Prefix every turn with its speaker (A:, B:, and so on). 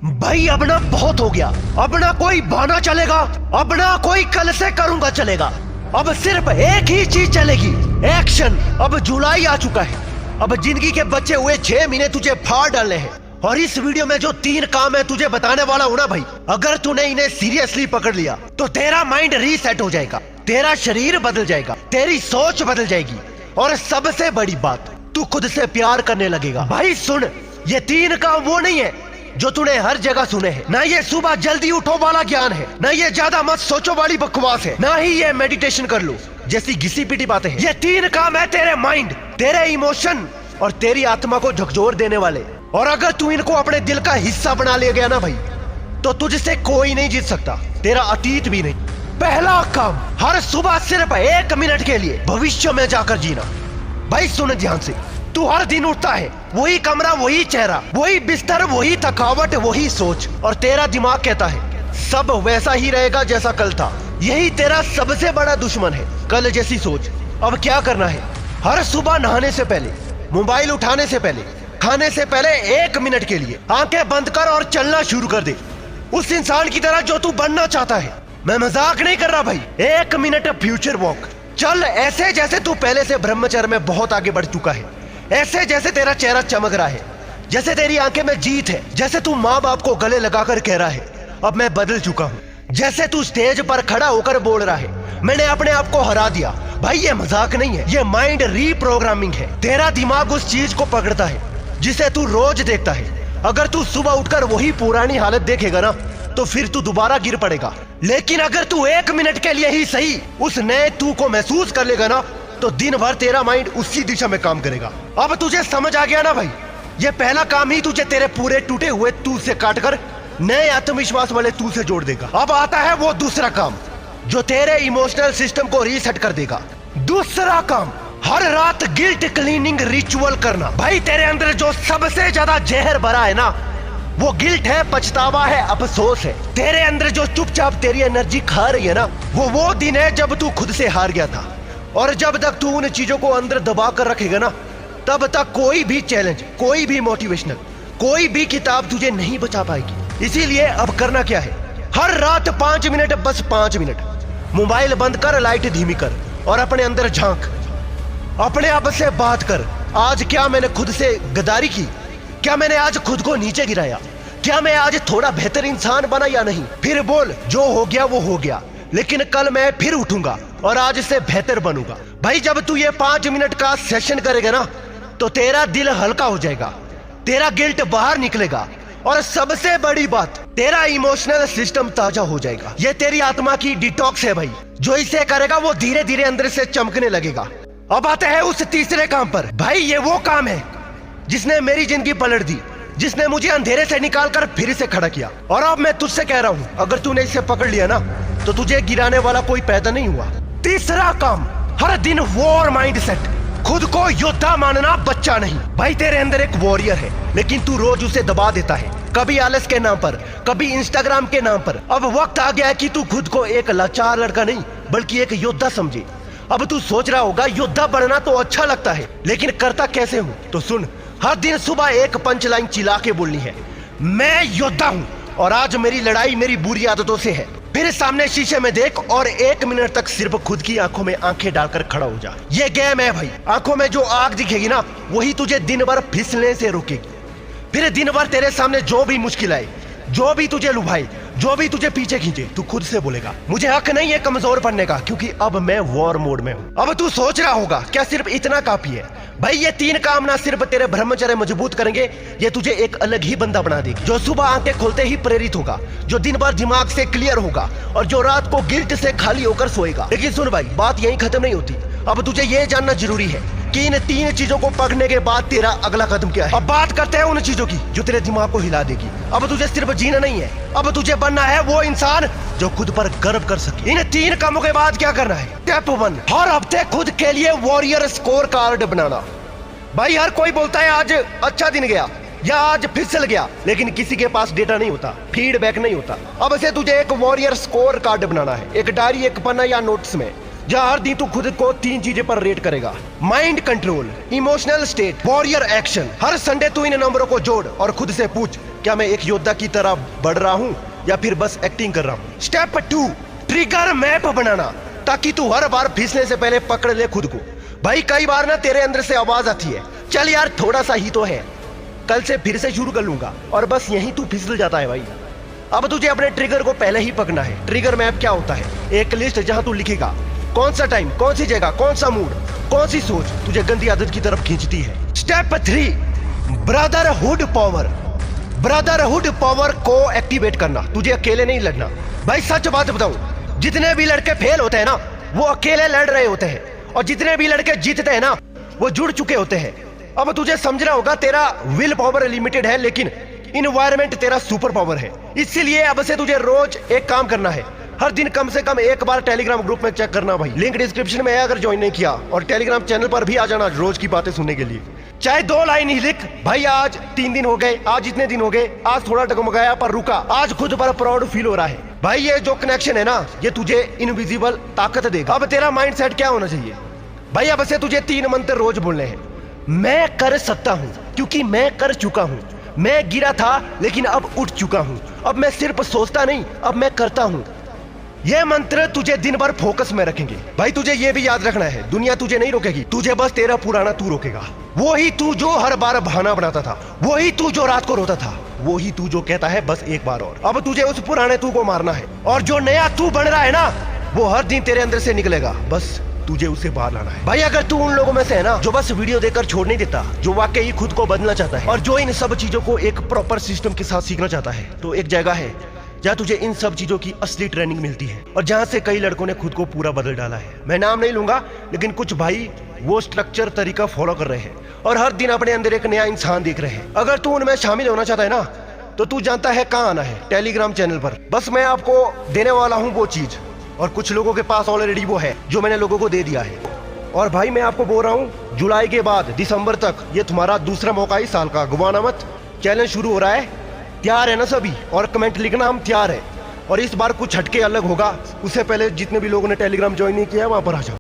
A: भाई अब ना बहुत हो गया। अब ना कोई बहाना चलेगा, अब ना कोई कल से करूंगा चलेगा। अब सिर्फ एक ही चीज चलेगी, एक्शन। अब जुलाई आ चुका है, अब जिंदगी के बचे हुए 6 महीने तुझे फाड़ डालने हैं। और इस वीडियो में जो 3 काम है तुझे बताने वाला हूं ना भाई, अगर तूने इन्हें सीरियसली पकड़ लिया तो तेरा माइंड रीसेट हो जाएगा, तेरा शरीर बदल जाएगा, तेरी सोच बदल जाएगी, और सबसे बड़ी बात, तू खुद से प्यार करने लगेगा। भाई सुन, ये 3 काम वो नहीं है जो तूने हर जगह सुने हैं। ना ये सुबह जल्दी उठो वाला ज्ञान है, ना ये ज्यादा मत सोचो वाली बकवास है, ना ही ये मेडिटेशन कर लो जैसी घिसी पिटी बातें हैं। ये 3 काम है तेरे माइंड, तेरे इमोशन और तेरी आत्मा को झकझोर देने वाले। और अगर तू इनको अपने दिल का हिस्सा बना ले गया ना भाई, तो तुझसे कोई नहीं जीत सकता, तेरा अतीत भी नहीं। पहला काम, हर सुबह सिर्फ 1 मिनट के लिए भविष्य में जाकर जीना। भाई सुन ध्यान से, तू हर दिन उठता है, वही कमरा, वही चेहरा, वही बिस्तर, वही थकावट, वही सोच, और तेरा दिमाग कहता है सब वैसा ही रहेगा जैसा कल था। यही तेरा सबसे बड़ा दुश्मन है, कल जैसी सोच। अब क्या करना है, हर सुबह नहाने से पहले, मोबाइल उठाने से पहले, खाने से पहले 1 मिनट के लिए आंखें बंद कर और चलना शुरू कर दे, उस इंसान की तरह जो तू बनना चाहता है। मैं मजाक नहीं कर रहा भाई। 1 मिनट फ्यूचर वॉक। चल ऐसे जैसे तू पहले से ब्रह्मचर्य में बहुत आगे बढ़ चुका है, ऐसे जैसे तेरा चेहरा चमक रहा है, जैसे तेरी आंखें में जीत है, जैसे तू माँ बाप को गले लगाकर कह रहा है अब मैं बदल चुका हूँ, जैसे तू स्टेज पर खड़ा होकर बोल रहा है मैंने अपने आप को हरा दिया। भाई ये मजाक नहीं है, ये माइंड रीप्रोग्रामिंग है। तेरा दिमाग उस चीज को पकड़ता है जिसे तू रोज देखता है। अगर तू सुबह उठकर वही पुरानी हालत देखेगा ना, तो फिर तू दोबारा गिर पड़ेगा। लेकिन अगर तू 1 मिनट के लिए ही सही उस नए तू को महसूस कर लेगा ना, तो दिन भर तेरा माइंड उसी दिशा में काम करेगा। अब तुझे समझ आ गया ना भाई, ये पहला काम ही तुझे तेरे पूरे टूटे हुए तू से काटकर नए आत्मविश्वास वाले तू से जोड़ देगा। अब आता है वो दूसरा काम जो तेरे इमोशनल सिस्टम को रीसेट कर देगा। दूसरा काम, हर रात गिल्ट क्लीनिंग रिचुअल करना। भाई तेरे अंदर जो सबसे ज्यादा जहर भरा है ना, वो गिल्ट है, पछतावा है, अफसोस है। तेरे अंदर जो चुपचाप तेरी एनर्जी खा रही है ना, वो दिन है जब तू खुद से हार गया था। और जब तक तू उन चीजों को अंदर दबा कर रखेगा ना, तब तक कोई भी चैलेंज, कोई भी मोटिवेशनल, कोई भी किताब तुझे नहीं बचा पाएगी। इसीलिए अब करना क्या है, हर रात 5 मिनट, बस 5 मिनट मोबाइल बंद कर, लाइट धीमी कर और अपने अंदर झांक। अपने आप से बात कर, आज क्या मैंने खुद से गद्दारी की, क्या मैंने आज खुद को नीचे गिराया, क्या मैं आज थोड़ा बेहतर इंसान बना या नहीं। फिर बोल जो हो गया वो हो गया, लेकिन कल मैं फिर उठूंगा और आज से बेहतर बनूंगा। भाई जब तू ये 5 मिनट का सेशन करेगा ना, तो तेरा दिल हल्का हो जाएगा, तेरा गिल्ट बाहर निकलेगा, और सबसे बड़ी बात, तेरा इमोशनल सिस्टम ताजा हो जाएगा। ये तेरी आत्मा की डिटॉक्स है भाई, जो इसे करेगा वो धीरे धीरे अंदर से चमकने लगेगा। अब आते हैं उस तीसरे काम पर। भाई ये वो काम है जिसने मेरी जिंदगी पलट दी, जिसने मुझे अंधेरे से निकालकर फिर से खड़ा किया। और अब मैं तुझसे कह रहा हूं, अगर तूने इसे पकड़ लिया ना, तो तुझे गिराने वाला कोई पैदा नहीं हुआ। तीसरा काम, हर दिन वॉर माइंडसेट। खुद को योद्धा मानना, बच्चा नहीं। भाई तेरे अंदर एक वॉरियर है, लेकिन तू रोज उसे दबा देता है, कभी आलस के नाम पर, कभी इंस्टाग्राम के नाम पर। अब वक्त आ गया है कि तू खुद को एक लाचार लड़का नहीं, बल्कि एक योद्धा समझे। अब तू सोच रहा होगा योद्धा बनना तो अच्छा लगता है, लेकिन करता कैसे हूँ? तो सुन, हर दिन सुबह एक पंच लाइन चिल्ला के बोलनी है, मैं योद्धा हूँ और आज मेरी लड़ाई मेरी बुरी आदतों से है। फिर सामने शीशे में देख और 1 मिनट तक सिर्फ खुद की आंखों में आंखें डालकर खड़ा हो जा। ये गेम है भाई, आंखों में जो आग दिखेगी ना, वही तुझे दिन भर फिसलने से रोकेगी। फिर दिन भर तेरे सामने जो भी मुश्किल आए, जो भी तुझे लुभाए, जो भी तुझे पीछे खींचे, तू खुद से बोलेगा मुझे हक नहीं है कमजोर बनने का, क्योंकि अब मैं वॉर मोड में हूँ। अब तू सोच रहा होगा क्या सिर्फ इतना काफी है? भाई ये 3 काम ना सिर्फ तेरे ब्रह्मचर्य मजबूत करेंगे, ये तुझे एक अलग ही बंदा बना देगी, जो सुबह आंखें खोलते ही प्रेरित होगा, जो दिन भर दिमाग से क्लियर होगा, और जो रात को गिल्ट से खाली होकर सोएगा। लेकिन सुन भाई, बात यहीं खत्म नहीं होती। अब तुझे ये जानना जरूरी है कि इन 3 चीजों को पकड़ने के बाद तेरा अगला कदम क्या है। अब बात करते हैं उन चीजों की जो तेरे दिमाग को हिला देगी। अब तुझे सिर्फ जीना नहीं है, अब तुझे बनना है वो इंसान जो खुद पर गर्व कर सके। इन 3 कामों के बाद क्या करना है? स्टेप 1, हर हफ्ते खुद के लिए वॉरियर स्कोर कार्ड बनाना। भाई हर कोई बोलता है आज अच्छा दिन गया या आज फिसल गया, लेकिन किसी के पास डेटा नहीं होता, फीडबैक नहीं होता। अब से तुझे एक वॉरियर स्कोर कार्ड बनाना है, एक डायरी, एक पन्ना या नोट्स में, जहाँ हर दिन तू खुद को 3 चीजें पर रेट करेगा। Mind control, emotional state, warrior action. हर संडे तू इन नंबरों को जोड़ और खुद से पूछ क्या मैं एक योद्धा की तरह बढ़ रहा हूँ या फिर बस एक्टिंग कर रहा हूँ। स्टेप 2, ट्रिगर मैप बनाना, ताकि तू हर बार फिसलने से पहले पकड़ ले खुद को। भाई कई बार ना तेरे अंदर से आवाज आती है, चल यार थोड़ा सा ही तो है, कल से फिर से शुरू कर लूंगा, और बस यहीं तू फिसल जाता है भाई। अब तुझे अपने ट्रिगर को पहले ही पकड़ना है। ट्रिगर मैप क्या होता है? एक लिस्ट जहां तू लिखेगा कौन सा टाइम, कौन सी जगह, कौन सा मूड, कौन सी सोच तुझे गंदी आदत की तरफ खींचती है। Step 3, brotherhood power. Brotherhood power को एक्टिवेट करना, तुझे अकेले नहीं लड़ना। भाई सच बात बताऊं, जितने भी लड़के फेल होते हैं ना वो अकेले लड़ रहे होते हैं, और जितने भी लड़के जीतते हैं ना वो जुड़ चुके होते हैं। अब तुझे समझना होगा तेरा विल पावर लिमिटेड है, लेकिन इन्वायरमेंट तेरा सुपर पावर है। इसीलिए अब से तुझे रोज एक काम करना है, हर दिन कम से कम एक बार टेलीग्राम ग्रुप में चेक करना भाई। लिंक डिस्क्रिप्शन में है अगर ज्वाइन नहीं किया, और टेलीग्राम चैनल पर भी आ जाना रोज की बातें सुनने के लिए। चाहे 2 लाइन ही लिख, भाई आज 3 दिन हो गए, आज इतने दिन हो गए, आज थोड़ा डगमगाया पर रुका, आज खुद पर प्राउड फील हो रहा है। भाई ये जो कनेक्शन है ना, ये तुझे इनविजिबल ताकत देगा। अब तेरा माइंड सेट क्या होना चाहिए भाई? अब से तुझे 3 मंत्र रोज बोलने हैं। मैं कर सकता हूँ क्योंकि मैं कर चुका हूँ। मैं गिरा था लेकिन अब उठ चुका हूँ। अब मैं सिर्फ सोचता नहीं, अब मैं करता हूँ। ये मंत्र तुझे दिन भर फोकस में रखेंगे। भाई तुझे ये भी याद रखना है, दुनिया तुझे नहीं रोकेगी, तुझे बस तेरा पुराना तू रोकेगा। वही तू जो हर बार बहाना बनाता था, वही तू जो रात को रोता था, वही तू जो कहता है बस एक बार और। अब तुझे उस पुराने तू को मारना है, और जो नया तू बन रहा है ना वो हर दिन तेरे अंदर से निकलेगा, बस तुझे उसे बाहर लाना है। भाई अगर तू उन लोगों में से है ना जो बस वीडियो देखकर छोड़ नहीं देता, जो वाकई खुद को बदलना चाहता है, और जो इन सब चीजों को एक प्रॉपर सिस्टम के साथ सीखना चाहता है, तो एक जगह है जहाँ तुझे इन सब चीजों की असली ट्रेनिंग मिलती है, और जहाँ से कई लड़कों ने खुद को पूरा बदल डाला है। मैं नाम नहीं लूंगा, लेकिन कुछ भाई वो स्ट्रक्चर तरीका फॉलो कर रहे हैं और हर दिन अपने अंदर एक नया इंसान देख रहे हैं। अगर तू उनमें शामिल होना चाहता है ना, तो तू जानता है कहाँ आना है, टेलीग्राम चैनल पर। बस मैं आपको देने वाला हूँ वो चीज, और कुछ लोगों के पास ऑलरेडी वो है जो मैंने लोगों को दे दिया है। और भाई मैं आपको बोल रहा हूँ, जुलाई के बाद दिसंबर तक ये तुम्हारा दूसरा मौका इस साल का, गवाना मत। चैलेंज शुरू हो रहा है, तैयार है ना सभी? और कमेंट लिखना हम तैयार है। और इस बार कुछ हटके अलग होगा, उससे पहले जितने भी लोगों ने टेलीग्राम ज्वाइन नहीं किया वहां पर आ जाओ।